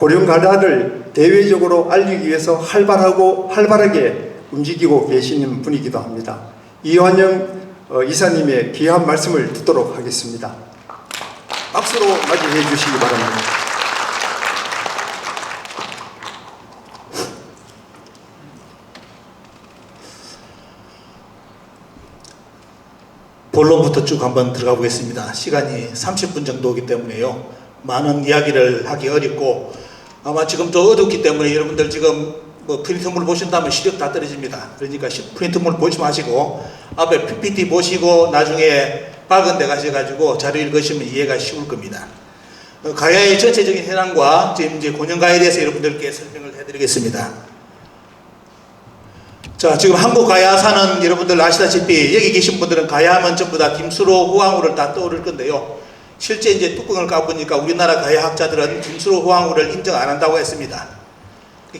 고령가다를 대외적으로 알리기 위해서 활발하게 움직이고 계시는 분이기도 합니다. 이완영 이사님의 귀한 말씀을 듣도록 하겠습니다. 박수로 맞이해 주시기 바랍니다. 본론부터 쭉 한번 들어가 보겠습니다. 시간이 30분 정도이기 때문에요. 많은 이야기를 하기 어렵고 아마 지금 또 어둡기 때문에 여러분들 지금 뭐 프린트물 보신다면 시력 다 떨어집니다. 그러니까 프린트물 보지 마시고 앞에 PPT 보시고 나중에 밝은 데 가셔가지고 자료 읽으시면 이해가 쉬울 겁니다. 가야의 전체적인 현황과 지금 이제 곤연가에 대해서 여러분들께 설명을 해드리겠습니다. 자, 지금 한국 가야사는 여러분들 아시다시피 여기 계신 분들은 가야하면 전부 다 김수로 호황우를 다 떠오를 건데요. 실제 이제 뚜껑을 까보니까 우리나라 가야학자들은 김수로 호황우를 인정 안 한다고 했습니다.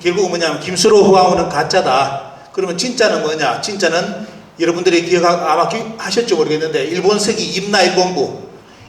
결국은 뭐냐면 김수로 호황우는 가짜다. 그러면 진짜는 뭐냐? 진짜는 여러분들이 아마 기억하셨죠 모르겠는데 일본 서기 임나일본부,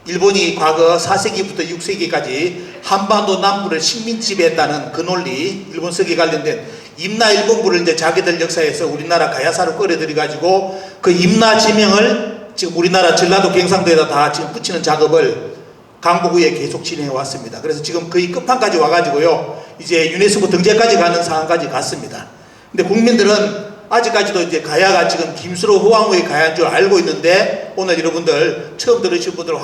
일본이 과거 4세기부터 6세기까지 한반도 남부를 식민 지배했다는 그 논리, 일본 서기 관련된 임나일본부를 이제 자기들 역사에서 우리나라 가야사로 끌어들여 가지고 그 임나 지명을 지금 우리나라 전라도 경상도에다 다 지금 붙이는 작업을 강복 후에 계속 진행해 왔습니다. 그래서 지금 거의 끝판까지 와가지고요, 이제 유네스코 등재까지 가는 상황까지 갔습니다. 근데 국민들은 아직까지도 이제 가야가 지금 김수로 호황우의 가야인 줄 알고 있는데, 오늘 여러분들 처음 들으신 분들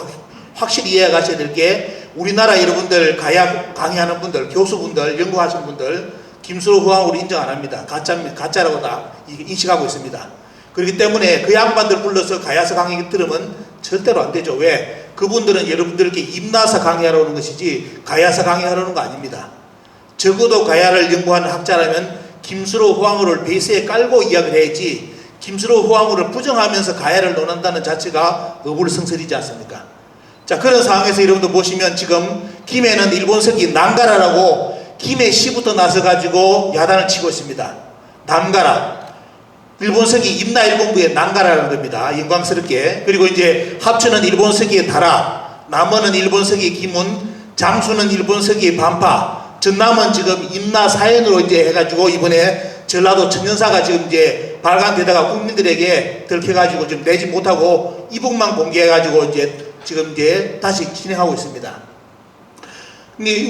확실히 이해해 가셔야 될 게, 우리나라 여러분들 가야 강의하는 분들, 교수분들, 연구하신 분들 김수로 호황우를 인정 안 합니다. 가짜라고 다 인식하고 있습니다. 그렇기 때문에 그 양반들 불러서 가야사 강의 들으면 절대로 안 되죠. 왜? 그분들은 여러분들께 임나사 강의하러 오는 것이지 가야사 강의하러 오는 거 아닙니다. 적어도 가야를 연구하는 학자라면 김수로 호황우를 베이스에 깔고 이야기를 해야지, 김수로 호황우를 부정하면서 가야를 논한다는 자체가 어불성설이지 않습니까? 자, 그런 상황에서 여러분들 보시면 지금 김해는 일본 서기 남가라라고 김해 시부터 나서 가지고 야단을 치고 있습니다. 남가라, 일본 서기 임나일본부의 남가라라는 겁니다. 영광스럽게. 그리고 이제 합천은 일본 서기의 다라, 남원은 일본 서기의 기문, 장수는 일본 서기의 반파, 전남은 지금 임나사연으로 이제 해가지고 이번에 전라도 청년사가 지금 이제 발간되다가 국민들에게 들켜가지고 지금 내지 못하고 이북만 공개해가지고 지금 이제 다시 진행하고 있습니다.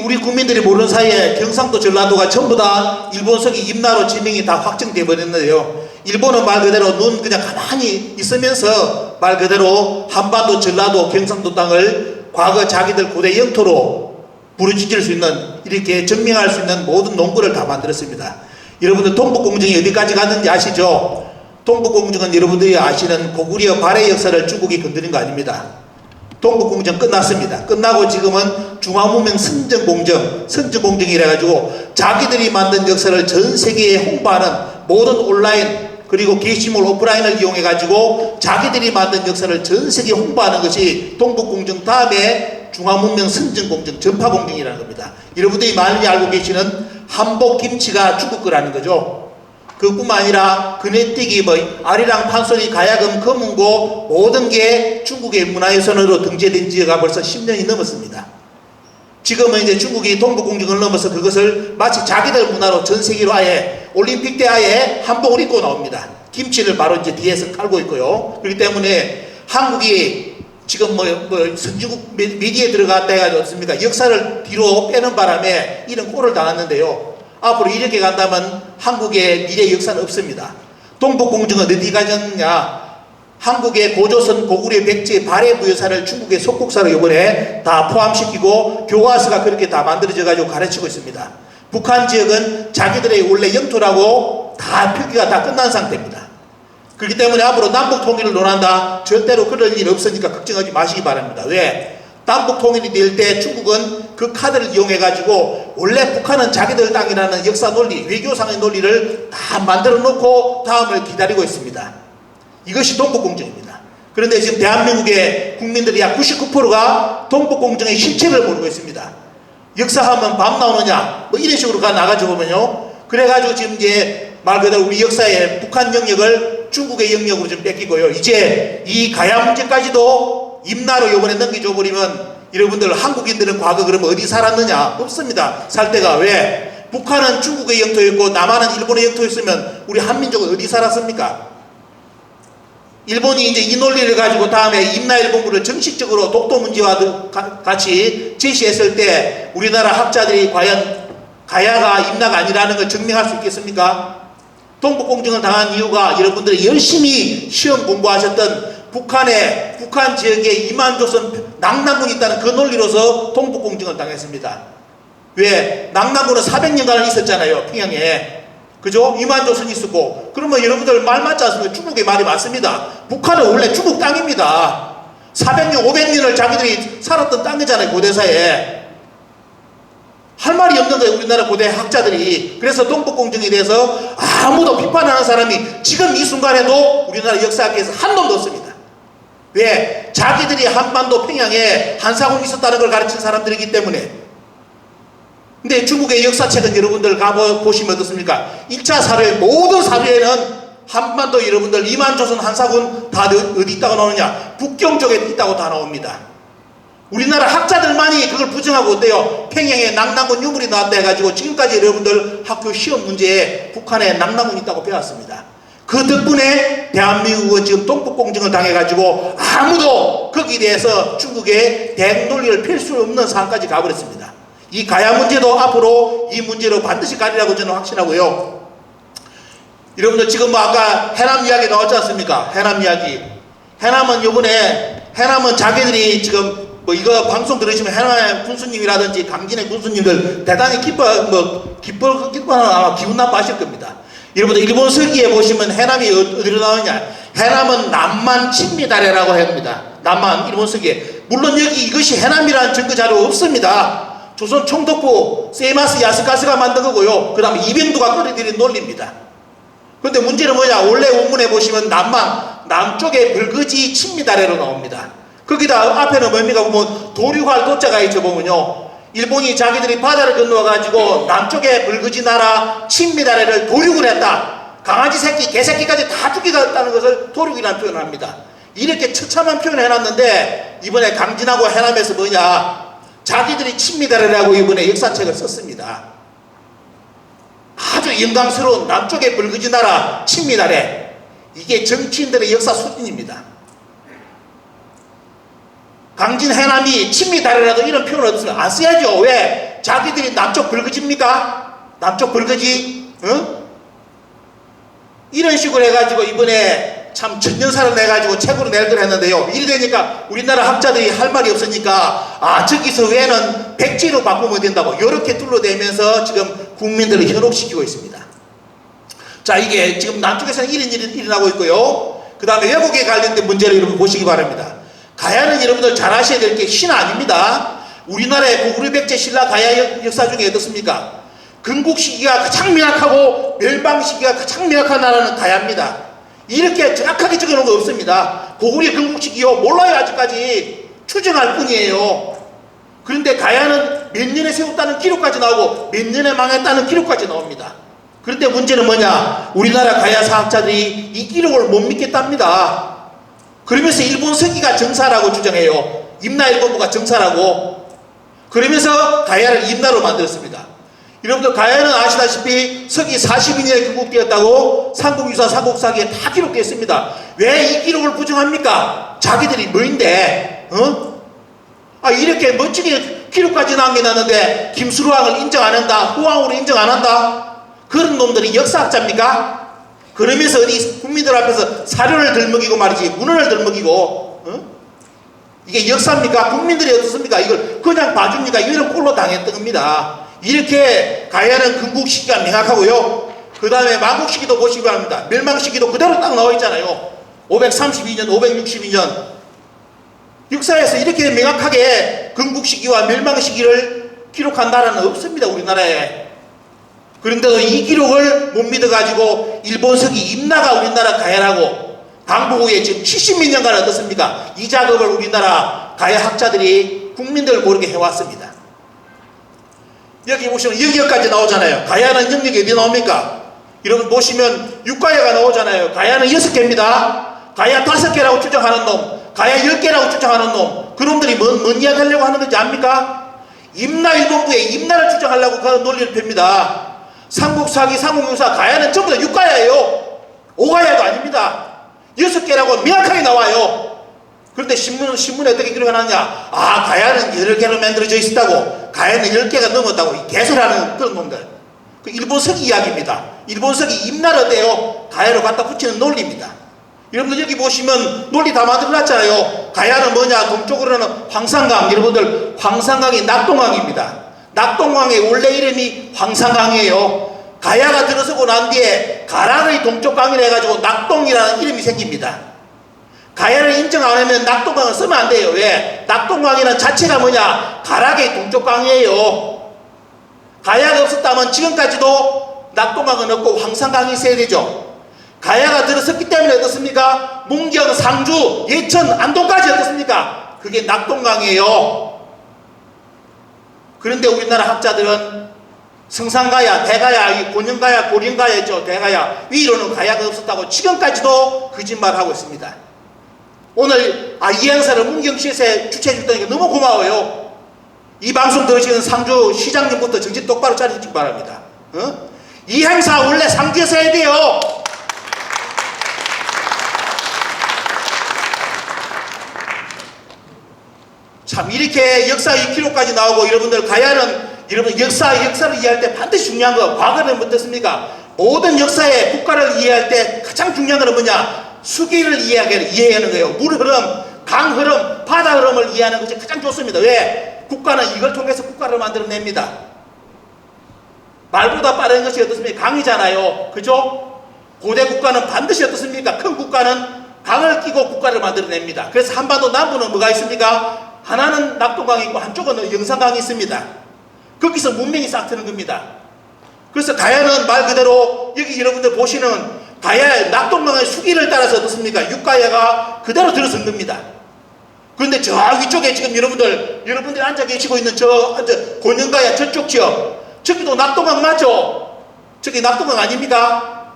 우리 국민들이 모르는 사이에 경상도 전라도가 전부 다 일본 서기 임나로 지명이 다 확정돼 버렸는데요. 일본은 말 그대로 눈 그냥 가만히 있으면서 말 그대로 한반도 전라도 경상도 땅을 과거 자기들 고대 영토로 부르짖을 수 있는, 이렇게 증명할 수 있는 모든 농구를 다 만들었습니다. 여러분들 동북공정이 어디까지 갔는지 아시죠? 동북공정은 여러분들이 아시는 고구려 발해 역사를 중국이 건드린 거 아닙니다. 동북공정 끝났습니다. 끝나고 지금은 중화문명 선정공정이라 가지고 자기들이 만든 역사를 전 세계에 홍보하는 모든 온라인 그리고 게시물 오프라인을 이용해 가지고 자기들이 만든 역사를 전 세계에 홍보하는 것이 동북공정 다음에 중화문명 선정공정, 전파공정이라는 겁니다. 여러분들이 많이 알고 계시는 한복김치가 중국 거라는 거죠. 그뿐만 아니라 그네뛰기, 아리랑, 판소리, 가야금, 검은고 모든 게 중국의 문화유산으로 등재된 지가 벌써 10년이 넘었습니다. 지금은 이제 중국이 동북공정을 넘어서 그것을 마치 자기들 문화로 전 세계로 아예 올림픽 때 아예 한복을 입고 나옵니다. 김치를 바로 이제 뒤에서 깔고 있고요. 그렇기 때문에 한국이 지금 선진국 미디어에 들어갔다 해가지고 어떻습니까? 역사를 뒤로 빼는 바람에 이런 꼴을 당했는데요. 앞으로 이렇게 간다면 한국의 미래 역사는 없습니다. 동북공정은 어디 가졌냐? 한국의 고조선, 고구려, 백제, 발해 부여사를 중국의 속국사로 이번에 다 포함시키고 교과서가 그렇게 다 만들어져 가지고 가르치고 있습니다. 북한 지역은 자기들의 원래 영토라고 다 표기가 다 끝난 상태입니다. 그렇기 때문에 앞으로 남북 통일을 논한다? 절대로 그럴 일 없으니까 걱정하지 마시기 바랍니다. 왜? 남북 통일이 될 때 중국은 그 카드를 이용해 가지고 원래 북한은 자기들 땅이라는 역사 논리, 외교상의 논리를 다 만들어 놓고 다음을 기다리고 있습니다. 이것이 동북공정입니다. 그런데 지금 대한민국의 국민들이 약 99%가 동북공정의 실체를 모르고 있습니다. 역사하면 밤 나오느냐? 이런 식으로 나가지고 보면요. 그래가지고 지금 이제 말 그대로 우리 역사의 북한 영역을 중국의 영역으로 좀 뺏기고요. 이제 이 가야 문제까지도 임나로 이번에 넘겨줘 버리면 여러분들 한국인들은 과거 그러면 어디 살았느냐? 없습니다. 살 데가. 왜? 북한은 중국의 영토였고 남한은 일본의 영토였으면 우리 한민족은 어디 살았습니까? 일본이 이제 이 논리를 가지고 다음에 임나일본부를 정식적으로 독도 문제와 같이 제시했을 때 우리나라 학자들이 과연 가야가 임나가 아니라는 걸 증명할 수 있겠습니까? 동북공정을 당한 이유가 여러분들이 열심히 시험 공부하셨던 북한 지역에 이만조선 낙남군이 있다는 그 논리로서 동북공정을 당했습니다. 왜? 낙남군은 400년간 있었잖아요. 평양에. 그죠? 이만조선이 있었고. 그러면 여러분들 말 맞지 않습니까? 중국의 말이 맞습니다. 북한은 원래 중국 땅입니다. 400년, 500년을 자기들이 살았던 땅이잖아요. 고대사에. 할 말이 없는 거예요. 우리나라 고대 학자들이. 그래서 동북공정에 대해서 아무도 비판하는 사람이 지금 이 순간에도 우리나라 역사학계에서 한 놈도 없습니다. 왜? 자기들이 한반도 평양에 한사군이 있었다는 걸 가르친 사람들이기 때문에. 근데 중국의 역사책은 여러분들 가보시면 어떻습니까? 1차 사료의 모든 사료에는 한반도 여러분들 이만조선 한사군 다 어디 있다고 나오느냐? 북경 쪽에 있다고 다 나옵니다. 우리나라 학자들만이 그걸 부정하고 어때요? 평양에 낙남군 유물이 나왔다 해가지고 지금까지 여러분들 학교 시험 문제에 북한에 낙남군이 있다고 배웠습니다. 그 덕분에 대한민국은 지금 동북공정을 당해가지고 아무도 거기에 대해서 중국의 대응 논리를 펼 수 없는 상황까지 가버렸습니다. 이 가야 문제도 앞으로 이 문제로 반드시 가리라고 저는 확신하고요. 여러분들 지금 뭐 아까 해남 이야기 나왔지 않습니까? 해남 이야기. 해남은 요번에 해남은 자기들이 지금 뭐 이거 방송 들으시면 해남 군수님이라든지 강진의 군수님들 대단히 기뻐하는 아마 기분 나빠하실 겁니다. 여러분들 일본 서기에 보시면 해남이 어디로 나오느냐? 해남은 남만 친미다래라고 합니다. 남만 일본 서기에. 물론 여기 이것이 해남이라는 증거 자료 없습니다. 조선 총독부 세이마스 야스카스가 만든 거고요. 그 다음에 이병두가 끌어들인 논리입니다. 그런데 문제는 뭐냐? 원래 원문에 보시면 남쪽에 불거지 친미다래로 나옵니다. 거기다 앞에는 뭡니까? 보면 도류할 도자가 있죠. 보면요. 일본이 자기들이 바다를 건너와가지고 남쪽에 불거지 나라 친미다래를 도륙을 했다. 강아지 새끼, 개새끼까지 다 죽이겠다는 것을 도륙이라는 표현을 합니다. 이렇게 처참한 표현을 해놨는데 이번에 강진하고 해남에서 뭐냐? 자기들이 친미다래라고 이번에 역사책을 썼습니다. 아주 영광스러운 남쪽에 불거지 나라 친미다래. 이게 정치인들의 역사 수준입니다. 강진 해남이 친미다래라도 이런 표현을 없으면 안 써야죠. 왜? 자기들이 남쪽 불거지입니까? 남쪽 불거지? 응? 이런 식으로 해가지고 이번에 참 천년사를 내가지고 책으로 낼 걸 했는데요. 이리 되니까 우리나라 학자들이 할 말이 없으니까 저기서 외에는 백지로 바꾸면 된다고 이렇게 둘러대면서 지금 국민들을 현혹시키고 있습니다. 자, 이게 지금 남쪽에서는 이런 일이 일어나고 있고요. 그 다음에 외국에 관련된 문제를 여러분 보시기 바랍니다. 가야는 여러분들 잘 아셔야 될 게 신화 아닙니다. 우리나라의 고구려 백제 신라 가야 역사 중에 어떻습니까? 건국 시기가 가장 명확하고 멸망 시기가 가장 명확한 나라는 가야입니다. 이렇게 정확하게 적어놓은 거 없습니다. 고구려 건국 시기요 몰라요. 아직까지 추정할 뿐이에요. 그런데 가야는 몇 년에 세웠다는 기록까지 나오고 몇 년에 망했다는 기록까지 나옵니다. 그런데 문제는 뭐냐? 우리나라 가야 사학자들이 이 기록을 못 믿겠답니다. 그러면서 일본 서기가 정사라고 주장해요. 임나일본부가 정사라고. 그러면서 가야를 임나로 만들었습니다. 여러분들 가야는 아시다시피 서기 42년에 건국되었다고 삼국유사 삼국사기에 다 기록되어 있습니다. 왜 이 기록을 부정합니까? 자기들이 뭐인데 이렇게 멋지게 기록까지 남겨놨는데 김수로왕을 인정 안 한다, 후왕으로 인정 안 한다. 그런 놈들이 역사학자입니까? 그러면서 어디 국민들 앞에서 사료를 덜먹이고 말이지 문헌을 덜먹이고 이게 역사입니까? 국민들이 어떻습니까? 이걸 그냥 봐줍니까? 이런 꼴로 당했던 겁니다. 이렇게 가야는 건국 시기가 명확하고요. 그 다음에 망국 시기도 보시기 바랍니다. 멸망 시기도 그대로 딱 나와 있잖아요. 532년, 562년. 역사에서 이렇게 명확하게 건국 시기와 멸망 시기를 기록한 나라는 없습니다. 우리나라에. 그런데도 이 기록을 못 믿어가지고 일본 서기 임나가 우리나라 가야라고 광복 후에 지금 70몇 년간 어떻습니까? 이 작업을 우리나라 가야 학자들이 국민들 모르게 해왔습니다. 여기 보시면 영역까지 나오잖아요. 가야는 영역이 어디 나옵니까? 여러분 보시면 육가야가 나오잖아요. 가야는 6개입니다. 가야 5개라고 주장하는 놈, 가야 10개라고 주장하는 놈, 그놈들이 뭔 이야기 하려고 하는 건지 압니까? 임나일본부의 임나를 주장하려고 그 논리를 펴니다. 삼국사기, 삼국유사, 가야는 전부 다 육가야예요. 오가야도 아닙니다. 6개라고 명확하게 나와요. 그런데 신문에 어떻게 기록해놨냐? 아, 가야는 10개로 만들어져 있었다고. 가야는 10개가 넘었다고. 개설하는 그런 놈들. 그 일본서기 이야기입니다. 일본서기 임나라대요. 가야로 갖다 붙이는 논리입니다. 여러분들 여기 보시면 논리 다 만들어놨잖아요. 가야는 뭐냐? 동쪽으로는 황산강. 여러분들 황산강이 낙동강입니다. 낙동강의 원래 이름이 황산강이에요. 가야가 들어서고 난 뒤에 가락의 동쪽강이라 해가지고 낙동이라는 이름이 생깁니다. 가야를 인정 안 하면 낙동강을 쓰면 안 돼요. 왜? 낙동강이라는 자체가 뭐냐? 가락의 동쪽강이에요. 가야가 없었다면 지금까지도 낙동강은 없고 황산강이 있어야 되죠. 가야가 들어섰기 때문에 어떻습니까? 문경, 상주, 예천, 안동까지 어떻습니까? 그게 낙동강이에요. 그런데 우리나라 학자들은 성산가야, 대가야, 곤영가야, 고령가야 있죠. 대가야, 위로는 가야가 없었다고 지금까지도 거짓말하고 있습니다. 오늘 이 행사를 문경시에서 주최해 주다니까 너무 고마워요. 이 방송 들으시는 상주 시장님부터 정신 똑바로 차리시기 바랍니다. 이 행사 원래 상주에서 해야 돼요. 참 이렇게 역사 2km까지 나오고 여러분들 가야는 여러분 역사를 이해할 때 반드시 중요한 거 과거는 어떻습니까? 모든 역사의 국가를 이해할 때 가장 중요한 건 뭐냐? 수기를 이해하는 거예요. 물 흐름, 강 흐름, 바다 흐름을 이해하는 것이 가장 좋습니다. 왜? 국가는 이걸 통해서 국가를 만들어냅니다. 말보다 빠른 것이 어떻습니까? 강이잖아요. 그죠? 고대 국가는 반드시 어떻습니까? 큰 국가는 강을 끼고 국가를 만들어냅니다. 그래서 한반도 남부는 뭐가 있습니까? 하나는 낙동강이 있고 한쪽은 영산강이 있습니다. 거기서 문명이 싹 트는 겁니다. 그래서 가야는 말 그대로 여기 여러분들 보시는 가야 낙동강의 수기를 따라서 어떻습니까? 육가야가 그대로 들어선 겁니다. 그런데 저 위쪽에 지금 여러분들이 앉아 계시고 있는 곤영가야 저쪽 지역, 저기도 낙동강 맞죠? 저기 낙동강 아닙니까?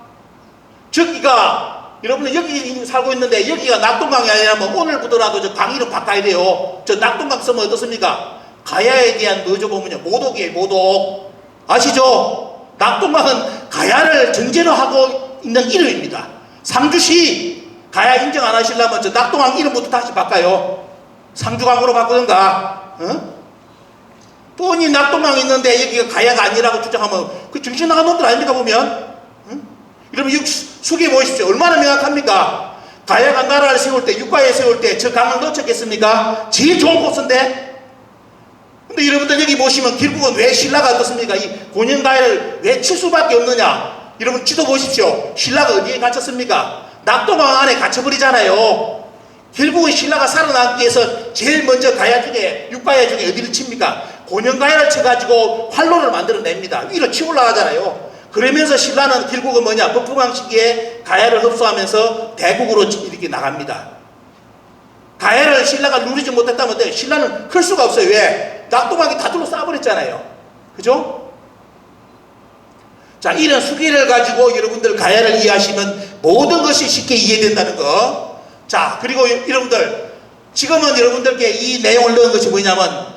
저기가 여러분들 여기 살고 있는데 여기가 낙동강이 아니라면 오늘부터라도 저 강 이름 바꿔야 돼요. 저 낙동강 쓰면 어떻습니까? 가야에 대한 뭐죠 보면요, 모독이에요. 모독 아시죠? 낙동강은 가야를 전제로 하고 있는 이름입니다. 상주시 가야 인정 안 하시려면 저 낙동강 이름부터 다시 바꿔요. 상주강으로 바꾸든가. 뻔히 낙동강이 있는데 여기가 가야가 아니라고 주장하면 그 정신 나간 놈들 아닙니까 보면? 여러분 수기해 보십시오. 얼마나 명확합니까? 가야가 나라를 세울 때, 육가에 세울 때 저 강을 놓쳤겠습니까? 제일 좋은 곳인데. 근데 여러분들 여기 보시면 결국은 왜 신라가 어떻습니까? 이 곤영가야를 왜 칠 수밖에 없느냐? 여러분 지도 보십시오. 신라가 어디에 갇혔습니까? 낙동강 안에 갇혀버리잖아요. 결국은 신라가 살아남기 위해서 제일 먼저 가야 중에, 육가야 중에 어디를 칩니까? 곤영가야를 쳐가지고 활로를 만들어냅니다. 위로 치 올라가잖아요. 그러면서 신라는 결국은 뭐냐? 북부강 시기에 가야를 흡수하면서 대국으로 이렇게 나갑니다. 가야를 신라가 누리지 못했다면 신라는 클 수가 없어요. 왜? 낙동강이 다 둘러싸버렸잖아요. 그죠? 자, 이런 수기를 가지고 여러분들 가야를 이해하시면 모든 것이 쉽게 이해된다는 거. 자, 그리고 여러분들 지금은 여러분들께 이 내용을 넣은 것이 뭐냐면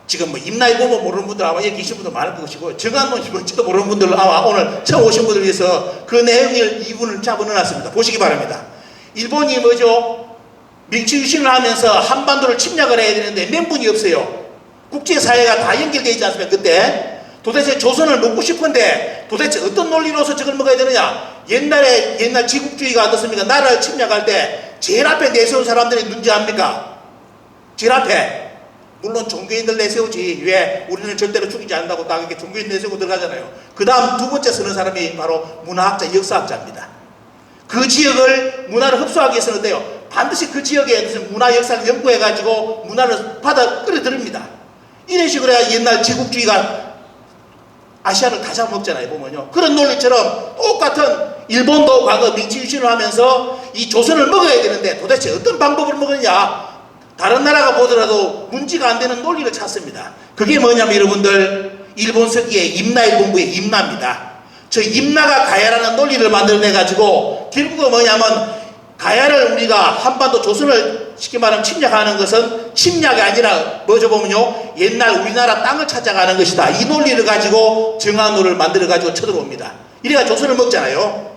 지금 뭐 임나일보모 모르는 분들 아마 여기 계신 분들 많을 것이고 정한론 뭔지도 모르는 분들 아마 오늘 처음 오신 분들을 위해서 그 내용을 이분을 잡아넣어놨습니다. 보시기 바랍니다. 일본이 뭐죠?明治유신을 하면서 한반도를 침략을 해야 되는데 명분이 없어요. 국제사회가 다 연결되어 있지 않습니까? 그때 도대체 조선을 먹고 싶은데 도대체 어떤 논리로서 저걸 먹어야 되느냐? 옛날 지국주의가 어떻습니까? 나라를 침략할 때 제일 앞에 내세운 사람들이 누군지 압니까? 제일 앞에 물론 종교인들 내세우지. 왜? 우리는 절대로 죽이지 않는다고 딱 이렇게 종교인 내세우고 들어가잖아요. 그 다음 두 번째 서는 사람이 바로 문화학자, 역사학자입니다. 그 지역을 문화를 흡수하기 위해서는 어때요? 반드시 그 지역에 무슨 문화 역사를 연구해가지고 문화를 받아 끌어들입니다. 이런 식으로 해야 옛날 제국주의가 아시아를 다 잡아먹잖아요. 보면요. 그런 논리처럼 똑같은 일본도 과거明治유신을 하면서 이 조선을 먹어야 되는데 도대체 어떤 방법을 먹느냐? 다른 나라가 보더라도 문제가 안 되는 논리를 찾습니다. 그게 뭐냐면 여러분들 일본 서기의 임나일본부의 임나입니다. 저 임나가 가야라는 논리를 만들어내가지고 결국은 뭐냐면 가야를 우리가 한반도 조선을 쉽게 말하면 침략하는 것은 침략이 아니라 뭐죠 보면요, 옛날 우리나라 땅을 찾아가는 것이다. 이 논리를 가지고 정한노를 만들어 가지고 쳐들어옵니다. 이래가 조선을 먹잖아요.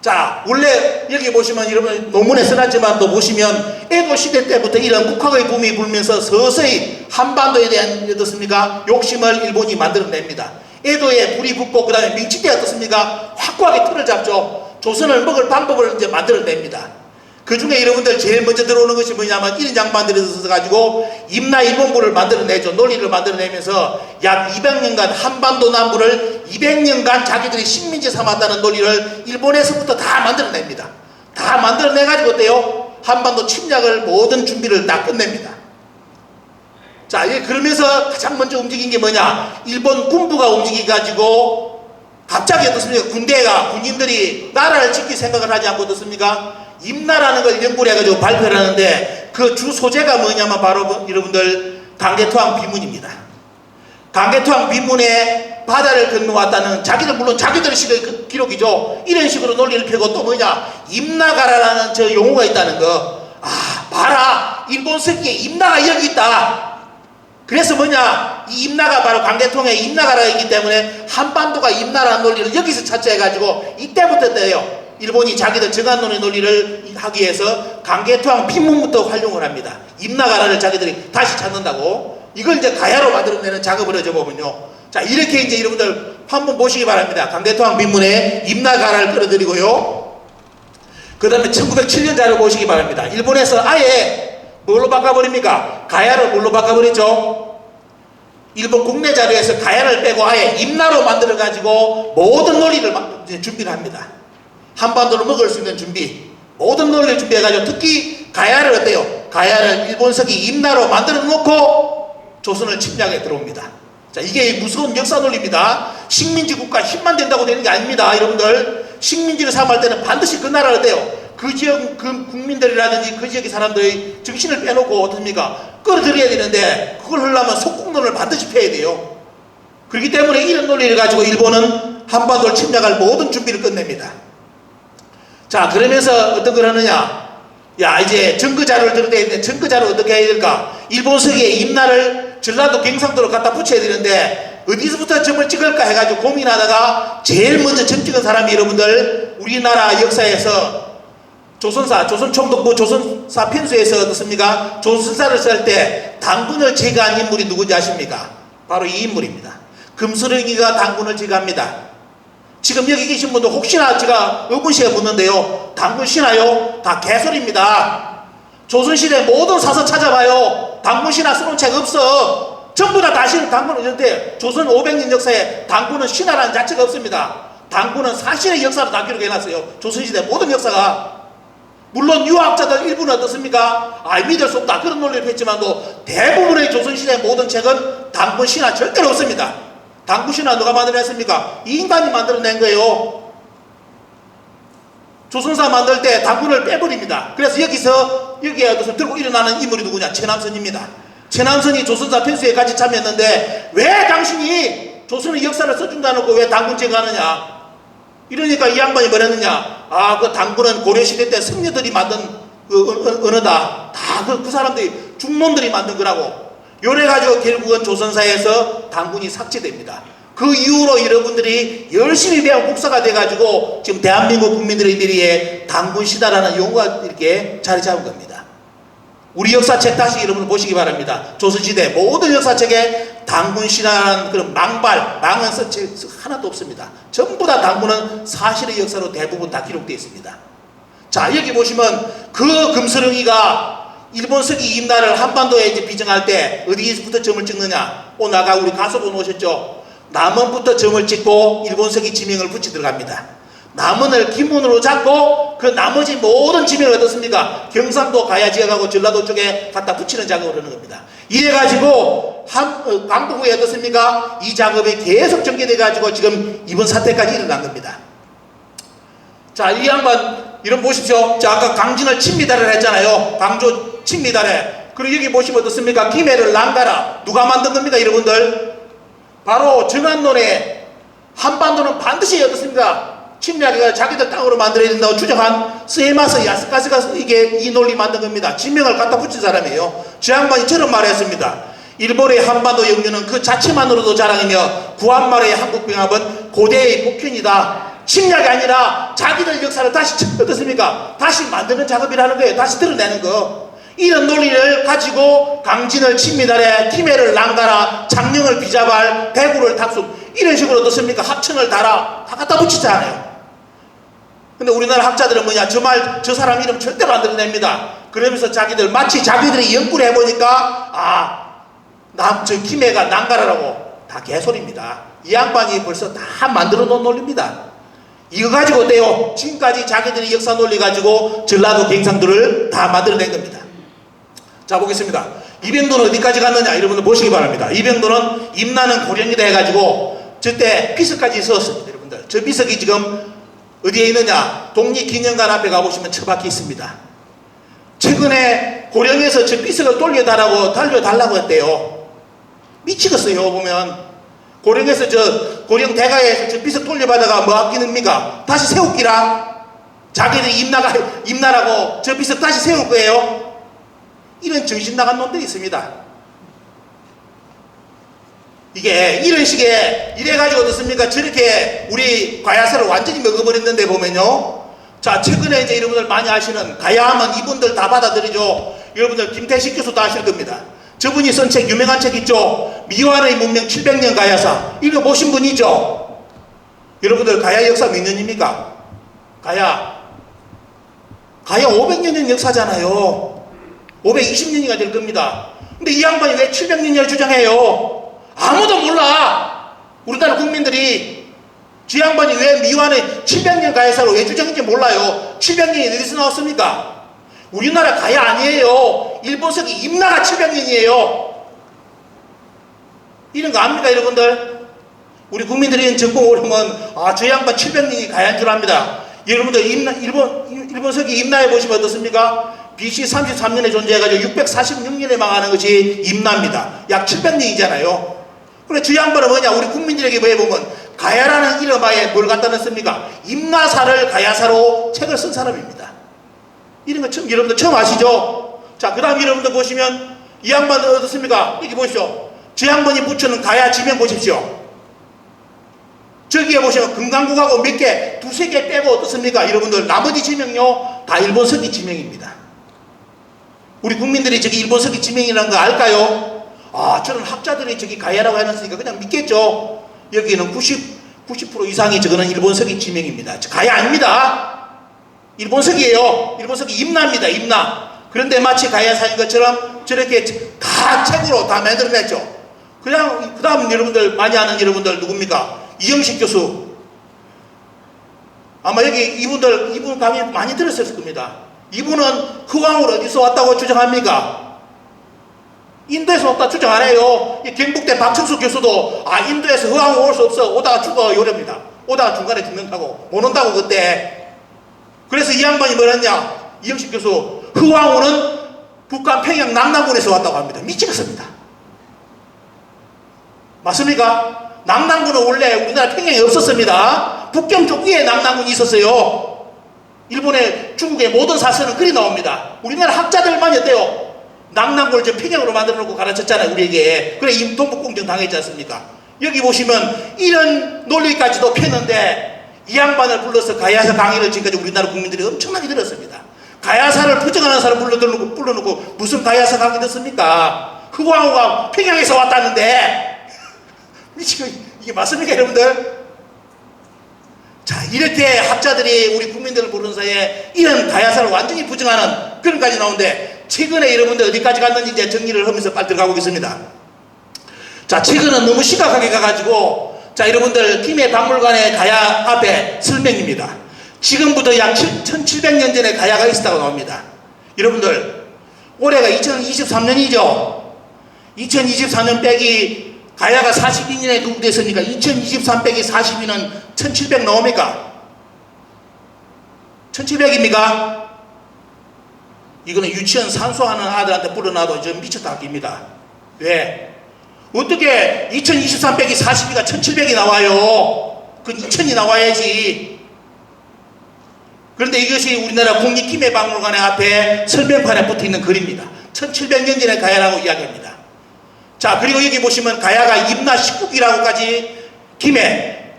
자, 원래 여기 보시면 여러분 논문에 써놨지만 또 보시면 에도 시대 때부터 이런 국학의 붐이 불면서 서서히 한반도에 대한 어떻습니까? 욕심을 일본이 만들어냅니다. 에도에 불이 붙고 그 다음에明치 때 어떻습니까? 확고하게 틀을 잡죠. 조선을 먹을 방법을 이제 만들어냅니다. 그 중에 여러분들 제일 먼저 들어오는 것이 뭐냐면 이런 양반들이 있어가지고 임나 일본부를 만들어내죠. 논리를 만들어내면서 약 200년간 한반도 남부를 200년간 자기들이 식민지 삼았다는 논리를 일본에서부터 다 만들어냅니다. 다 만들어내가지고 어때요? 한반도 침략을 모든 준비를 다 끝냅니다. 자, 그러면서 가장 먼저 움직인 게 뭐냐? 일본 군부가 움직여가지고 갑자기 어떻습니까? 군인들이 나라를 지킬 생각을 하지 않고 어떻습니까? 임나라는 걸 연구를 해가지고 발표를 하는데 그 주 소재가 뭐냐면 바로 여러분들 강개토항 비문입니다. 강개토항 비문에 바다를 건너왔다는 물론 자기들의 식의 기록이죠. 이런 식으로 논리를 펴고 또 뭐냐? 임나가라라는 저 용어가 있다는 거. 아, 봐라! 일본 석기에 임나가 여기 있다! 그래서 뭐냐, 이 임나가 바로 강개통의 임나가라이기 때문에 한반도가 임나라는 논리를 여기서 차치해가지고 이때부터 돼요. 일본이 자기들 정한론의 논리를 하기 위해서 강개토항 빈문부터 활용을 합니다. 임나가라를 자기들이 다시 찾는다고. 이걸 이제 가야로 만들어내는 작업을 하죠 보면요. 자, 이렇게 이제 여러분들 한번 보시기 바랍니다. 강개토항 빈문에 임나가라를 끌어들이고요. 그 다음에 1907년 자료 보시기 바랍니다. 일본에서 아예 뭘로 바꿔버립니까? 가야를 뭘로 바꿔버리죠? 일본 국내 자료에서 가야를 빼고 아예 임나로 만들어가지고 모든 논리를 준비를 합니다. 한반도를 먹을 수 있는 준비, 모든 논리를 준비해가지고 특히 가야를 어때요? 가야를 일본석이 임나로 만들어 놓고 조선을 침략에 들어옵니다. 자, 이게 무서운 역사 논리입니다. 식민지 국가 힘만 된다고 되는 게 아닙니다. 여러분들, 식민지를 삼을 때는 반드시 그 나라를 어때요? 그 지역 그 국민들이라든지 그 지역의 사람들의 정신을 빼놓고 어떻습니까? 끌어들여야 되는데 그걸 하려면 속국론을 반드시 펴야 돼요. 그렇기 때문에 이런 논리를 가지고 일본은 한반도를 침략할 모든 준비를 끝냅니다. 자, 그러면서 어떤 걸 하느냐? 야, 이제 증거 자료를 들어야 되는데 증거 자료 어떻게 해야 될까? 일본석에 임나를 전라도 경상도로 갖다 붙여야 되는데 어디서부터 점을 찍을까 해가지고 고민하다가 제일 먼저 점 찍은 사람이 여러분들 우리나라 역사에서 조선총독부 조선사 편수에서 어떻습니까? 조선사를 쓸 때 당군을 제거한 인물이 누군지 아십니까? 바로 이 인물입니다. 금수령이가 당군을 제거합니다. 지금 여기 계신 분들 혹시나 제가 의문시에 묻는데요. 당군 신하요? 다 개소리입니다. 조선시대 모든 사서 찾아봐요. 당군 신하 써놓은 책 없어. 전부 다 다시 당군은 이런데 조선 500년 역사에 당군은 신하라는 자체가 없습니다. 당군은 사실의 역사로 다 기록해놨어요. 조선시대 모든 역사가. 물론 유학자들 일부는 어떻습니까? 믿을 수 없다 그런 논리를 폈지만도 대부분의 조선시대 모든 책은 당군 신화 절대로 없습니다. 당군 신화 누가 만들어냈습니까? 이 인간이 만들어낸 거예요. 조선사 만들 때 당군을 빼버립니다. 그래서 여기에 들고 일어나는 인물이 누구냐? 최남선입니다. 최남선이 조선사 편수에 같이 참여했는데 왜 당신이 조선의 역사를 써준다 놓고 왜 당군 제거하느냐? 이러니까 이 양반이 뭐랬느냐? 그 당군은 고려시대 때 승려들이 만든 그 언어다. 다 그 사람들이 중놈들이 만든 거라고. 요래가지고 결국은 조선사에서 당군이 삭제됩니다. 그 이후로 여러분들이 열심히 배운 국사가 돼가지고 지금 대한민국 국민들의 당군 시다라는 용어가 이렇게 자리 잡은 겁니다. 우리 역사책 다시 여러분 보시기 바랍니다. 조선시대 모든 역사책에 당군 신화라는 그런 망은 써책 하나도 없습니다. 전부 다 당군은 사실의 역사로 대부분 다 기록되어 있습니다. 자, 여기 보시면 그 금서령이가 일본석이 임나를 한반도에 이제 비정할 때 어디서부터 점을 찍느냐? 오늘 아까 우리 가서본 오셨죠? 남원부터 점을 찍고 일본석이 지명을 붙이 들어갑니다. 남원을 기문으로 잡고 그 나머지 모든 지명을 어떻습니까? 경상도 가야 지역하고 전라도 쪽에 갖다 붙이는 작업을 하는 겁니다. 이래가지고 광복후에 어떻습니까? 이 작업이 계속 전개돼가지고 지금 이번 사태까지 일어난 겁니다. 자, 이 양반 이런 보십시오. 자, 아까 강진을 친미달을 했잖아요. 강조 친미달에. 그리고 여기 보시면 어떻습니까? 김해를 랑가라. 누가 만든 겁니까, 여러분들? 바로 정한론에 한반도는 반드시 어떻습니까? 침략해가 자기들 땅으로 만들어야 된다고 주장한 스헤마스 야스카스가 이게 이 논리 만든 겁니다. 지명을 갖다 붙인 사람이에요. 저 양반이 저런 말을 했습니다. 일본의 한반도 영유는 그 자체만으로도 자랑이며 구한말의 한국병합은 고대의 복현이다. 침략이 아니라 자기들 역사를 다시 어떻습니까? 다시 만드는 작업이라는 거예요. 다시 드러내는 거. 이런 논리를 가지고 강진을 친미달에 티메를 랑가라 장령을 비자발 배구를 탁수 이런 식으로 어떻습니까? 합천을 달아 다 갖다 붙이잖아요. 근데 우리나라 학자들은 뭐냐? 저 사람 이름 절대로 안 드러냅니다. 그러면서 자기들 마치 자기들이 연구를 해보니까 저 김해가 난가라라고 다 개소리입니다. 이 양반이 벌써 다 만들어 놓은 논리입니다. 이거 가지고 어때요? 지금까지 자기들이 역사 논리 가지고 전라도 갱상도를 다 만들어낸 겁니다. 자 보겠습니다. 이병도는 어디까지 갔느냐 여러분들 보시기 바랍니다. 이병도는 임나는 고령이다 해가지고 저때 비석까지 있었습니다. 여러분들 저 비석이 지금 어디에 있느냐? 독립기념관 앞에 가보시면 처박혀 있습니다. 최근에 고령에서 저 비석을 달려달라고 했대요. 미치겠어요. 보면 고령에서 고령 대가에서 저 비석 돌려받아가 뭐 아끼는입니까? 다시 세우기라. 자기들이 임나라고 저 비석 다시 세울 거예요. 이런 정신 나간 놈들이 있습니다. 이게 이런 식의 이래가지고 어떻습니까? 저렇게 우리 가야사를 완전히 먹어버렸는데 보면요. 자 최근에 이제 여러분들 많이 아시는 가야하면 이분들 다 받아들이죠. 여러분들 김태식 교수도 아실 겁니다. 저분이 쓴 책 유명한 책 있죠. 미완의 문명 700년 가야사 읽어보신 분 있죠. 여러분들 가야 역사 몇 년입니까? 가야 500년의 역사잖아요. 520년이가 될 겁니다. 근데 이 양반이 왜 700년이라고 주장해요? 아무도 몰라. 우리나라 국민들이 지 양반이 왜 미완의 700년 가야사로 왜 주장인지 몰라요. 700년이 어디서 나왔습니까? 우리나라 가야 아니에요. 일본서기 임나가 700년이에요. 이런 거 압니까 여러분들? 우리 국민들이 정보 오르면 저 양반 700년이 가야인 줄 압니다. 여러분들 일본서기 임나에 보시면 어떻습니까? BC 33년에 존재해가지고 646년에 망하는 것이 임나입니다. 약 700년이잖아요. 그래 저 양반은 뭐냐? 우리 국민들에게 뭐 해보면 가야라는 이름하에 뭘 갖다 놨습니까? 임나사를 가야사로 책을 쓴 사람입니다. 이런 거 여러분들 처음 아시죠? 자 그 다음 여러분들 보시면 이 양반은 어떻습니까? 이렇게 보십시오. 저 양반이 붙여놓은 가야 지명 보십시오. 저기에 보시면 금강국하고 몇 개, 두세 개 빼고 어떻습니까? 여러분들 나머지 지명요 다 일본서기 지명입니다. 우리 국민들이 저기 일본서기 지명이라는 거 알까요? 저는 학자들이 저기 가야라고 해놨으니까 그냥 믿겠죠. 여기는 90% 이상이 저거는 일본서기 지명입니다. 가야 아닙니다. 일본서기예요. 일본서기 임나입니다. 임나. 그런데 마치 가야사인 것처럼 저렇게 다 책으로 다 만들어냈죠. 그냥 그 다음 여러분들 많이 아는 여러분들 누굽니까? 이영식 교수. 아마 여기 이분 강의 많이 들었을 겁니다. 이분은 후왕을 어디서 왔다고 주장합니까? 인도에서 왔다 주장 안 해요. 경북대 박천수 교수도 인도에서 후왕 올 수 없어. 오다가 죽어 요랍니다. 오다가 중간에 죽는다고 못 온다고 그때. 그래서 이 양반이 뭐랬냐? 이영식 교수 후왕후는 북한 평양 낙랑군에서 왔다고 합니다. 미치겠습니다. 맞습니까? 낙랑군은 원래 우리나라 평양에 없었습니다. 북경 쪽 위에 낙랑군이 있었어요. 일본의 중국의 모든 사설은 그리 나옵니다. 우리나라 학자들만이 어때요? 낙랑군을 저 평양으로 만들어 놓고 가르쳤잖아요 우리에게. 그래 동북공정 당했지 않습니까? 여기 보시면 이런 논리까지도 폈는데 이 양반을 불러서 가야사 강의를 지금까지 우리나라 국민들이 엄청나게 들었습니다. 가야사를 부정하는 사람 불러놓고 무슨 가야사 강의 듣습니까? 후광후가 평양에서 왔다는데 미치고 이게 맞습니까 여러분들? 자 이렇게 학자들이 우리 국민들을 부르는 사이에 이런 가야사를 완전히 부정하는 그런 까지 나오는데 최근에 여러분들 어디까지 갔는지 이제 정리를 하면서 빨리 들어가고 있습니다. 자 최근은 너무 심각하게 가가지고 자 여러분들 김해 박물관의 가야 앞에 설명입니다. 지금부터 약 1700년 전에 가야가 있었다고 나옵니다. 여러분들 올해가 2023년이죠. 2024년 빼기 가야가 42년에 누구 됐습니까? 2023 빼기 42는 1700 나옵니까? 1700입니까? 이거는 유치원 산소하는 아들한테 불어놔도 좀 미쳤다 합니다. 왜? 어떻게 2023 빼기 42가 1700이 나와요? 그건 2000이 나와야지. 그런데 이것이 우리나라 국립김해박물관의 앞에 설명판에 붙어 있는 글입니다. 1700년 전에 가야라고 이야기합니다. 자, 그리고 여기 보시면 가야가 임나 19기라고까지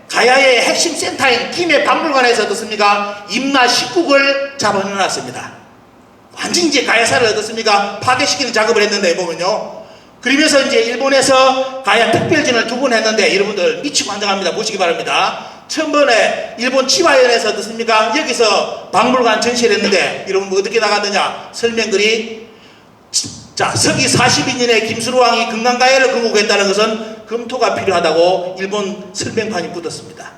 가야의 핵심 센터인 김해박물관에서 어떻습니까? 임나 19을 잡아내놨습니다. 완전히 이제 가야사를 어떻습니까? 파괴시키는 작업을 했는데 보면요. 그러면서 이제 일본에서 가야 특별전을 2번 했는데 여러분들 미치고 환장합니다. 보시기 바랍니다. 처음번에 일본 치와현에서 어떻습니까? 여기서 박물관 전시를 했는데 여러분 뭐 어떻게 나갔느냐? 설명글이 자, 서기 42년에 김수로왕이 금강가야를 건국했다는 것은 검토가 필요하다고 일본 설명판이 붙었습니다.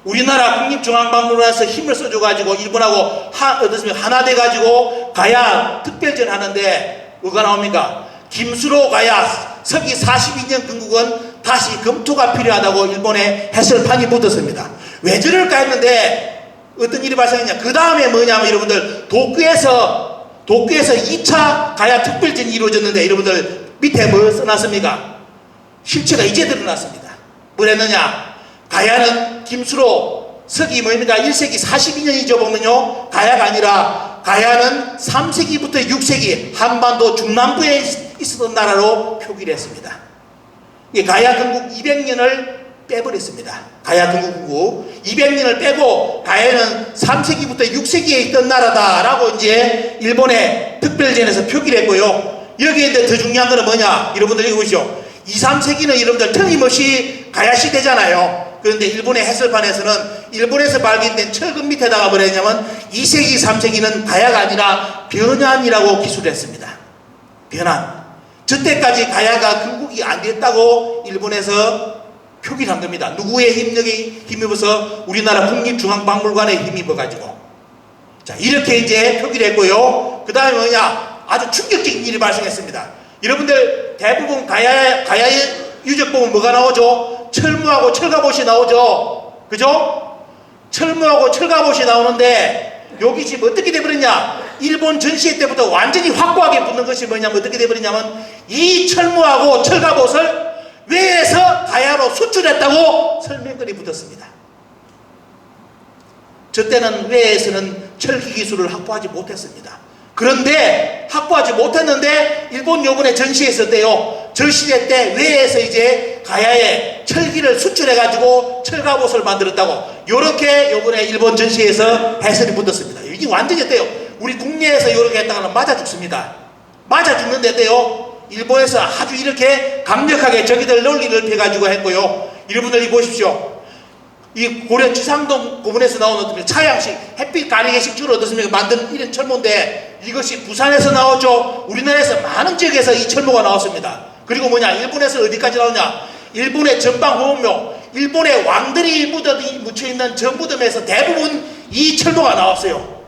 우리나라 국립중앙박물관에서 힘을 써줘가지고 일본하고 하나 돼가지고 가야 특별전 하는데 뭐가 나옵니까? 김수로 가야 서기 42년 건국은 다시 검토가 필요하다고 일본의 해설판이 붙었습니다. 왜 저럴까 했는데 어떤 일이 발생했냐? 그 다음에 뭐냐면 여러분들 도쿄에서 2차 가야 특별전이 이루어졌는데 여러분들 밑에 뭐 써놨습니까? 실체가 이제 드러났습니다. 뭘 했느냐? 가야는 김수로 서기 뭐입니까? 1세기 42년이죠 보면요. 가야가 아니라 가야는 3세기부터 6세기 한반도 중남부에 있었던 나라로 표기를 했습니다. 가야 건국 200년을 빼버렸습니다. 가야 건국 후 200년을 빼고 가야는 3세기부터 6세기에 있던 나라다라고 이제 일본의 특별전에서 표기를 했고요. 여기에 이제 더 중요한 거는 뭐냐? 여러분들 여기 보시죠. 2, 3세기는 여러분들 틀림없이 가야 시대잖아요. 그런데 일본의 해설판에서는 일본에서 발견된 철근 밑에다가 뭐랬냐면 2세기, 3세기는 가야가 아니라 변환이라고 기술했습니다. 변환. 저때까지 가야가 건국이 안 됐다고 일본에서 표기를 한 겁니다. 누구의 힘력에 힘입어서? 우리나라 국립중앙박물관에 힘입어가지고. 자, 이렇게 이제 표기를 했고요. 그 다음에 뭐냐? 아주 충격적인 일이 발생했습니다. 여러분들 대부분 가야의 유적 보면 뭐가 나오죠? 철무하고 철갑옷이 나오죠. 그죠? 철무하고 철갑옷이 나오는데 여기 지금 어떻게 돼버렸냐? 일본 전시회 때부터 완전히 확고하게 붙는 것이 뭐냐면 어떻게 돼버리냐면 이 철무하고 철갑옷을 외에서 가야로 수출했다고 설명글이 붙었습니다. 저 때는 외에서는 철기 기술을 확보하지 못했습니다. 그런데 확보하지 못했는데 일본 요번에 전시했을 저 시대 때 외에서 이제 가야에 철기를 수출해가지고 철갑옷을 만들었다고 요렇게 요번에 일본 전시에서 해설이 붙었습니다. 이게 완전히 어때요? 우리 국내에서 요렇게 했다가는 맞아 죽습니다. 맞아 죽는데 어때요? 일본에서 아주 이렇게 강력하게 저기들 논리를 펴가지고 했고요. 여러분들이 보십시오. 이 고려 지상동 고문에서 나온 어떤 차양식 햇빛 가리개식 주로 어떻습니까? 만든 이런 철모인데 이것이 부산에서 나왔죠. 우리나라에서 많은 지역에서 이 철모가 나왔습니다. 그리고 뭐냐? 일본에서 어디까지 나오냐? 일본의 전방호흡묘, 일본의 왕들이 묻혀있는 전무덤에서 대부분 이 철모가 나왔어요.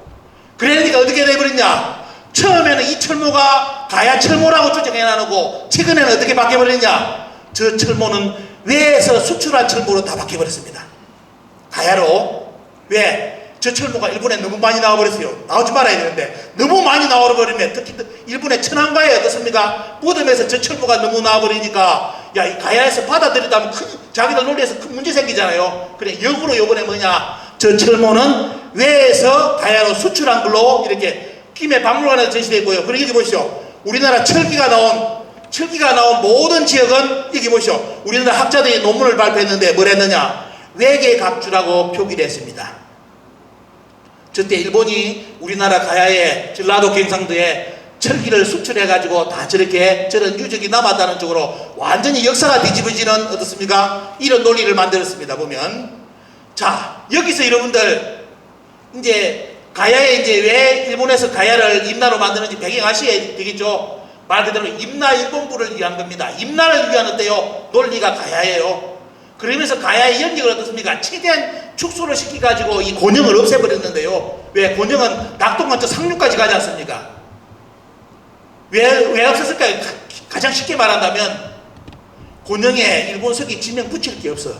그러니까 어떻게 돼버렸냐? 처음에는 이 철모가 가야 철모라고 추정해놔놓고 최근에는 어떻게 바뀌어버렸냐? 저 철모는 외에서 수출한 철모로 다 바뀌어버렸습니다. 가야로. 왜? 저 철모가 일본에 너무 많이 나와버렸어요. 나오지 말아야 되는데 너무 많이 나와버리면 특히 일본의 천황가에 어떻습니까? 무덤에서 저 철모가 너무 나와버리니까 야, 이 가야에서 받아들이다면 자기들 논리에서 큰 문제 생기잖아요. 그래 역으로 요번에 뭐냐? 저 철모는 외에서 가야로 수출한 걸로 이렇게 김해박물관에서 전시되고요. 그리고 여기 보시죠. 우리나라 철기가 나온 모든 지역은 여기 보시죠. 우리나라 학자들이 논문을 발표했는데 뭘 했느냐? 외계각주라고 표기를 했습니다. 저때 일본이 우리나라 가야에 전라도 경상도에 철기를 수출해가지고 다 저렇게 저런 유적이 남았다는 쪽으로 완전히 역사가 뒤집어지는 어떻습니까? 이런 논리를 만들었습니다. 보면 자 여기서 여러분들 이제 가야에 이제 왜 일본에서 가야를 임나로 만드는지 배경 아셔야 되겠죠. 말 그대로 임나 일본부를 위한 겁니다. 임나를 위한 어때요? 논리가 가야예요. 그러면서 가야의 영역을 어떻습니까? 최대한 축소를 시켜가지고 이 곤영을 없애버렸는데요. 왜? 곤영은 낙동강저 상류까지 가지 않습니까? 왜 없었을까요? 가장 쉽게 말한다면 곤영에 일본석이 지명 붙일 게 없어.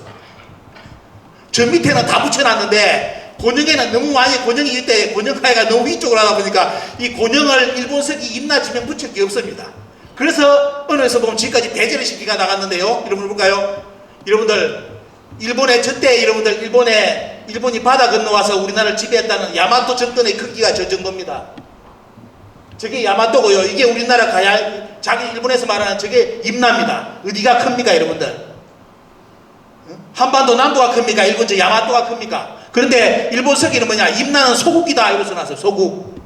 저 밑에는 다 붙여놨는데 곤영에는 너무 많이 곤영이 이때 곤영가야가 너무 위쪽으로 하다 보니까 이 곤영을 일본석이 임나 지명 붙일 게 없습니다. 그래서 언어에서 보면 지금까지 배제를 시키가 나갔는데요. 여러분 볼까요? 여러분들 일본의 저때 여러분들 일본의 일본이 바다 건너와서 우리나라를 지배했다는 야마토 정권의 크기가 저 정도입니다. 저게 야마토고요. 이게 우리나라 자기 일본에서 말하는 저게 임나입니다. 어디가 큽니까, 여러분들? 한반도 남도가 큽니까? 일본 저 야마토가 큽니까? 그런데 일본 서기는 뭐냐? 임나는 소국이다 이러서 나왔어요. 소국.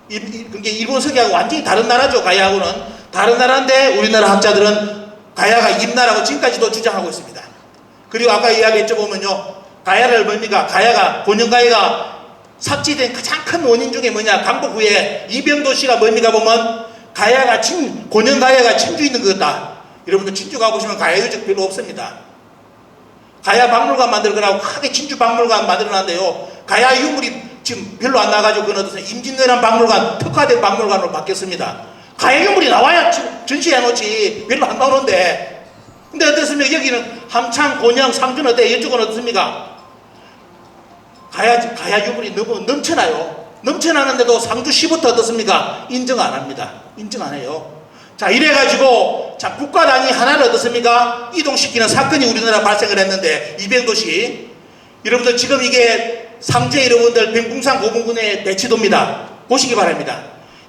그게 일본 서기하고 완전히 다른 나라죠. 가야하고는 다른 나라인데 우리나라 학자들은 가야가 임나라고 지금까지도 주장하고 있습니다. 그리고 아까 이야기했죠 보면요, 가야를 뭡니까? 가야가 곤영가야가 삭제된 가장 큰 원인 중에 뭐냐? 강복 후에 이병도 씨가 뭡니까 보면 가야가 곤영가야가 진주 있는 거다. 여러분들 진주 가보시면 가야 유적 별로 없습니다. 가야 박물관 만들 거라고 크게 진주 박물관 만들어놨는데요, 가야 유물이 지금 별로 안 나가지고 그건 어떠세요? 임진왜란 박물관 특화된 박물관으로 바뀌었습니다. 가야 유물이 나와야 전시해 놓지 별로 안 나오는데, 근데 어떻습니까? 여기는 함창, 곤양, 상준 어때? 이쪽은 어떻습니까? 가야 유물이 너무 넘쳐나요. 넘쳐나는데도 상주시부터 어떻습니까? 인정 안 합니다. 인정 안 해요. 자, 이래가지고, 자, 국가 단위 하나를 어떻습니까? 이동시키는 사건이 우리나라 발생을 했는데, 이병도시. 여러분들 지금 이게 상주의 여러분들 병궁산 고분군의 대치도입니다. 보시기 바랍니다.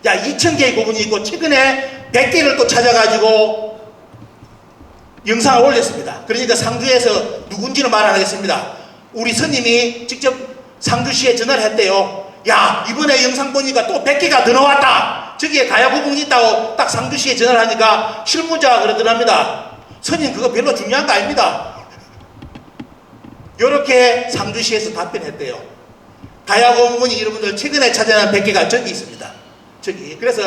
야, 2000개의 고분이 있고, 최근에 100개를 또 찾아가지고, 영상을 올렸습니다. 그러니까 상주에서 누군지는 말 안 하겠습니다. 우리 스님이 직접 상주시에 전화를 했대요. 야, 이번에 영상 보니까 또 100개가 더 나왔다. 저기에 가야 고분이 있다고 딱 상주시에 전화를 하니까 실무자가 그러더랍니다. 스님 그거 별로 중요한 거 아닙니다. 이렇게 상주시에서 답변했대요. 가야 고분이 여러분들 최근에 찾아낸 100개가 저기 있습니다. 저기. 그래서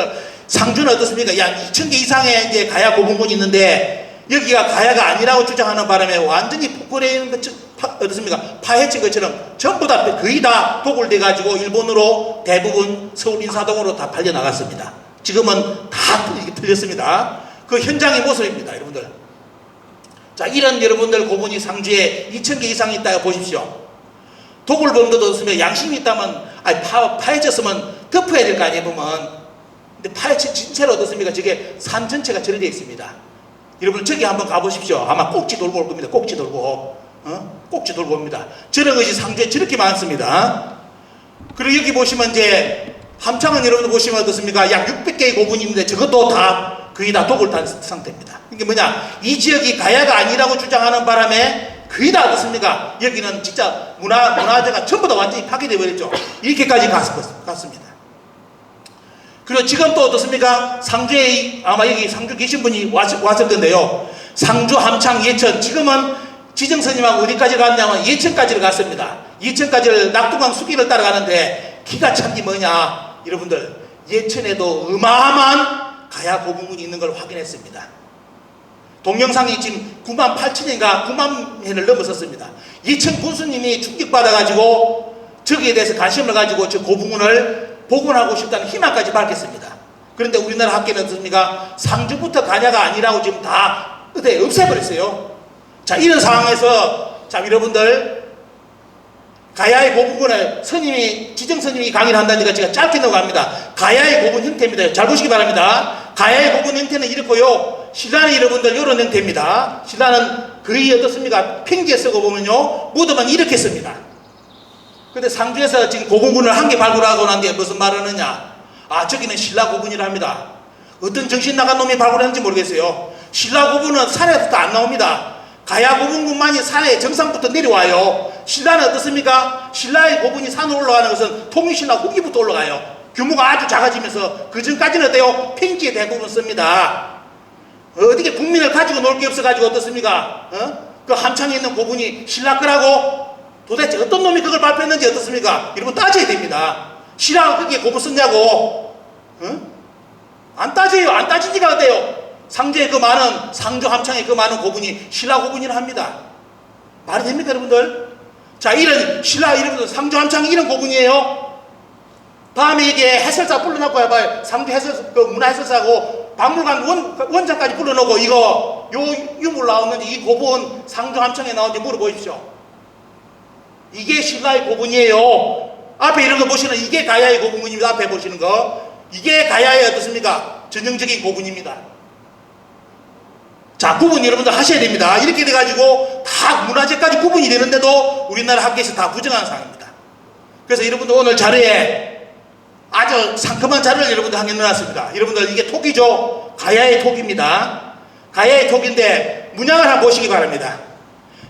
상주는 어떻습니까? 야, 2000개 이상의 이제 가야 고분군이 있는데 여기가 가야가 아니라고 주장하는 바람에 완전히 폭발해 있는 것, 어떻습니까? 파헤친 것처럼 전부 다 거의 다 도굴돼 가지고 일본으로 대부분 서울 인사동으로 다 팔려 나갔습니다. 지금은 다 틀렸습니다. 그 현장의 모습입니다, 여러분들. 자, 이런 여러분들 고분이 상주에 2000개 이상 있다고 보십시오. 도굴범도도 없으면 양심이 있다면, 아니, 파헤쳤으면 덮어야 될 거 아니에요, 보면. 근데 파헤친 채로 어떻습니까? 저게 산 전체가 절되어 있습니다. 여러분 저기 한번 가보십시오. 아마 꼭지 돌고 올 겁니다. 꼭지 돌고, 꼭지 돌고 옵니다. 저런 것이 상주에 저렇게 많습니다. 그리고 여기 보시면 이제 함창은 여러분 보시면 어떻습니까? 약 600개의 고분이 있는데 저것도 다 거의 다 도굴된 상태입니다. 이게 뭐냐? 이 지역이 가야가 아니라고 주장하는 바람에 거의 다 어떻습니까? 여기는 진짜 문화재가 전부 다 완전히 파괴되어 버렸죠. 이렇게까지 갔습니다. 그리고 지금 또 어떻습니까? 상주에 아마 여기 상주 계신 분이 왔을 건데요. 상주, 함창, 예천, 지금은 지정스님하고 어디까지 갔냐면 예천까지를 갔습니다. 예천까지를 낙동강 수길을 따라가는데 기가 찬 게 뭐냐? 여러분들 예천에도 어마어마한 가야 고분군이 있는 걸 확인했습니다. 동영상이 지금 9만 8천인가 9만 회를 넘어섰습니다. 예천 군수님이 충격받아가지고 저기에 대해서 관심을 가지고 저 고분군을 복원하고 싶다는 희망까지 밝혔습니다. 그런데 우리나라 학계는 어떻습니까? 상주부터 가야가 아니라고 지금 다 없애버렸어요. 자, 이런 상황에서 자, 여러분들 가야의 고분군을 지정스님이 강의를 한다니까 제가 짧게 넘어갑니다. 가야의 고분 형태입니다. 잘 보시기 바랍니다. 가야의 고분 형태는 이렇고요. 신라는 여러분들 이런 형태입니다. 신라는 거의 어떻습니까? 평지에 쓰고 보면요, 무덤은 이렇게 씁니다. 근데 상주에서 지금 고분군을 한 개 발굴하고 난 뒤에 무슨 말을 하느냐? 아, 저기는 신라 고분이라 합니다. 어떤 정신 나간 놈이 발굴했는지 모르겠어요. 신라 고분은 산에서도 안 나옵니다. 가야 고분군만이 산에 정상부터 내려와요. 신라는 어떻습니까? 신라의 고분이 산으로 올라가는 것은 통일신라 후기부터 올라가요. 규모가 아주 작아지면서 그 전까지는 어때요? 평지에 대부분 씁니다. 어떻게 국민을 가지고 놀 게 없어가지고 어떻습니까? 그 함창에 있는 고분이 신라 거라고? 도대체 어떤 놈이 그걸 발표했는지 어떻습니까? 여러분 따져야 됩니다. 신라가 거기에 고분 썼냐고? 안 따져요. 안 따지지가 어때요? 상주에 그 많은, 상주 함창에 그 많은 고분이 신라 고분이라 합니다. 말이 됩니까, 여러분들? 자, 이런 신라, 여러분들 상주 함창이 이런 고분이에요. 다음에 이게 해설사 불러놓고 해봐요. 상주 그 문화해설사하고 박물관 원장까지 불러놓고 이거, 요 유물 나오는지 이 고분 상주 함창에 나오는지 물어보십시오. 이게 신라의 고분이에요. 앞에 이런 거 보시는 이게 가야의 고분입니다. 앞에 보시는 거. 이게 가야의 어떻습니까? 전형적인 고분입니다. 자, 구분 여러분들 하셔야 됩니다. 이렇게 돼가지고 다 문화재까지 구분이 되는데도 우리나라 학계에서 다 부정한 상황입니다. 그래서 여러분들 오늘 자료에 아주 상큼한 자료를 여러분들 한개 넣어놨습니다. 여러분들 이게 톡이죠. 가야의 톡입니다. 가야의 톡인데 문양을 한번 보시기 바랍니다.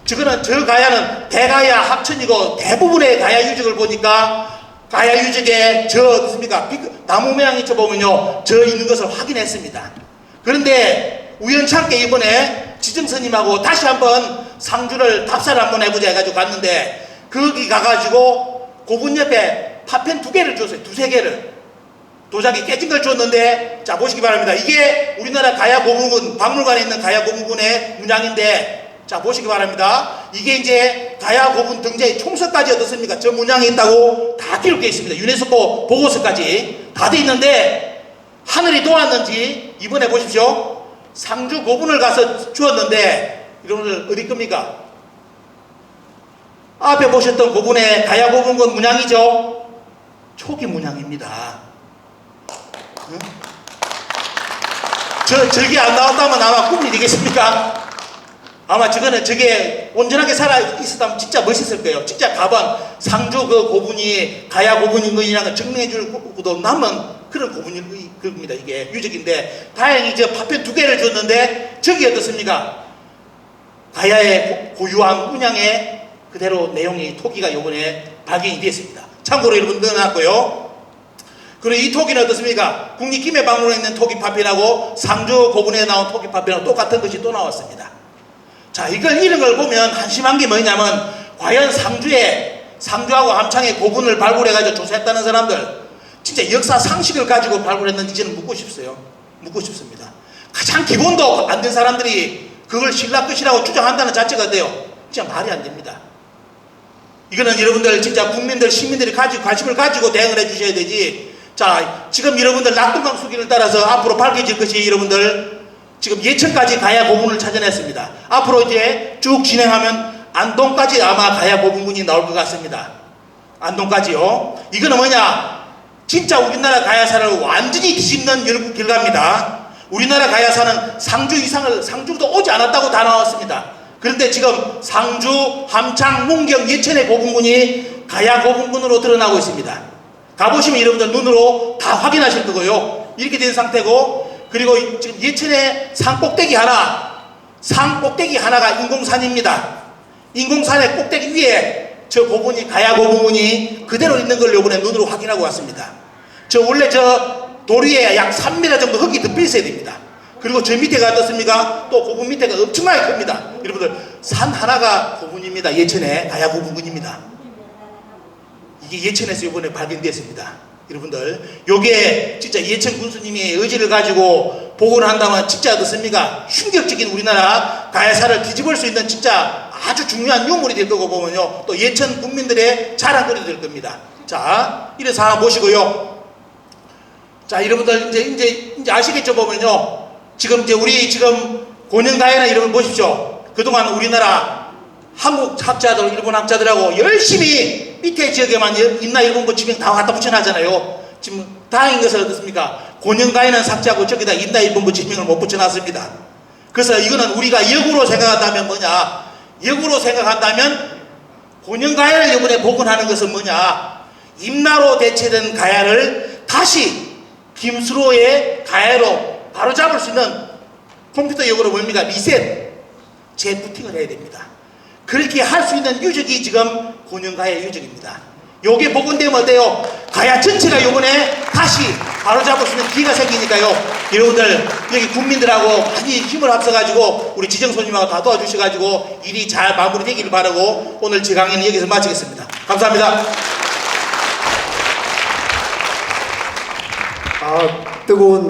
저 가야는 대가야 합천이고 대부분의 가야 유적을 보니까 가야 유적에 어떻습니까? 나무 모양이 보면요, 있는 것을 확인했습니다. 그런데 우연찮게 이번에 지정스님하고 다시 한번 상주를 답사를 한번 해보자 해가지고 갔는데, 거기 가가지고 고분 옆에 파펜 2개를 줬어요. 2-3개를. 도자기 깨진 걸 줬는데, 자, 보시기 바랍니다. 이게 우리나라 가야 고문군, 박물관에 있는 가야 고문군의 문양인데, 자, 보시기 바랍니다. 이게 이제 가야 고분 등재의 총서까지 어떻습니까? 저 문양이 있다고 다 기록되어 있습니다. 유네스코 보고서까지 다 돼 있는데, 하늘이 도왔는지 이번에 보십시오. 상주 고분을 가서 주었는데, 여러분들 어디 겁니까? 앞에 보셨던 고분의 가야 고분군 문양이죠? 초기 문양입니다. 응? 저게 안 나왔다면 아마 꿈이 되겠습니까? 아마 저게 온전하게 살아 있었다면 진짜 멋있을 거예요. 진짜 가방 상주 그 고분이 가야 고분인 것이라는 걸 증명해 줄 것도 남은 그런 고분일 겁니다. 이게 유적인데, 다행히 저 파편 2개를 줬는데, 저기 어떻습니까? 가야의 고유한 문양의 그대로 내용이 토기가 이번에 발견이 되었습니다. 참고로 여러분 넣어놨고요. 그리고 이 토기는 어떻습니까? 국립기묘박물관에 있는 토기 파편하고 상주 고분에 나온 토기 파편하고 똑같은 것이 또 나왔습니다. 자, 이런 걸 보면 한심한 게 뭐냐면, 과연 상주하고 함창의 고분을 발굴해가지고 조사했다는 사람들, 진짜 역사 상식을 가지고 발굴했는지 저는 묻고 싶습니다. 가장 기본도 안 된 사람들이 그걸 신라 것이라고 주장한다는 자체가 돼요. 진짜 말이 안 됩니다. 이거는 여러분들 진짜 국민들, 시민들이 관심을 가지고 대응을 해주셔야 되지. 자, 지금 여러분들 낙동강 수기를 따라서 앞으로 밝혀질 것이, 여러분들 지금 예천까지 가야 고분을 찾아냈습니다. 앞으로 이제 쭉 진행하면 안동까지 아마 가야 고분군이 나올 것 같습니다. 안동까지요. 이거는 뭐냐? 진짜 우리나라 가야사를 완전히 뒤집는 결과입니다. 우리나라 가야사는 상주도 오지 않았다고 다 나왔습니다. 그런데 지금 상주, 함창, 문경, 예천의 고분군이 가야 고분군으로 드러나고 있습니다. 가보시면 여러분들 눈으로 다 확인하실 거고요. 이렇게 된 상태고, 그리고 지금 예천의 산 꼭대기 하나가 인공산입니다. 인공산의 꼭대기 위에 저 고분이, 가야 고분군이 그대로 있는 걸 이번에 눈으로 확인하고 왔습니다. 원래 돌 위에 약 3m 정도 흙이 덮여 있어야 됩니다. 그리고 저 밑에가 어떻습니까? 또 고분 밑에가 엄청나게 큽니다. 여러분들, 산 하나가 고분입니다. 예천의 가야 고분군입니다. 이게 예천에서 이번에 발견됐습니다. 여러분들, 요게 진짜 예천 군수님의 의지를 가지고 복원을 한다면 진짜 어떻습니까? 충격적인 우리나라 가야사를 뒤집을 수 있는 진짜 아주 중요한 유물이 될 거고 보면요, 또 예천 국민들의 자랑거리도 될 겁니다. 자, 이런 상황 보시고요. 자, 여러분들 이제 아시겠죠? 보면요, 우리 고년가야나 이런 걸 보십시오. 그동안 우리나라 한국 학자들, 일본 학자들하고 열심히 밑에 지역에만 임나 일본고 지명 다 갖다 붙여놨잖아요. 지금 다행인 것은 어떻습니까? 고년가야는 삭제하고 저기다 임나 일본고 지명을 못 붙여놨습니다. 그래서 이거는 우리가 역으로 생각한다면 뭐냐? 역으로 생각한다면 고년가야를 이번에 복원하는 것은 뭐냐? 임나로 대체된 가야를 다시 김수로의 가야로 바로잡을 수 있는 컴퓨터 용어로 뭡니까? 리셋, 재부팅을 해야 됩니다. 그렇게 할 수 있는 유적이 지금 고년가야 유적입니다. 요게 복원되면 어때요? 가야 전체가 요번에 다시 바로잡을 수 있는 기회가 생기니까요. 여러분들, 여기 국민들하고 많이 힘을 합쳐가지고 우리 지정소님하고 다 도와주셔가지고 일이 잘 마무리되기를 바라고 오늘 제 강의는 여기서 마치겠습니다. 감사합니다. 뜨거운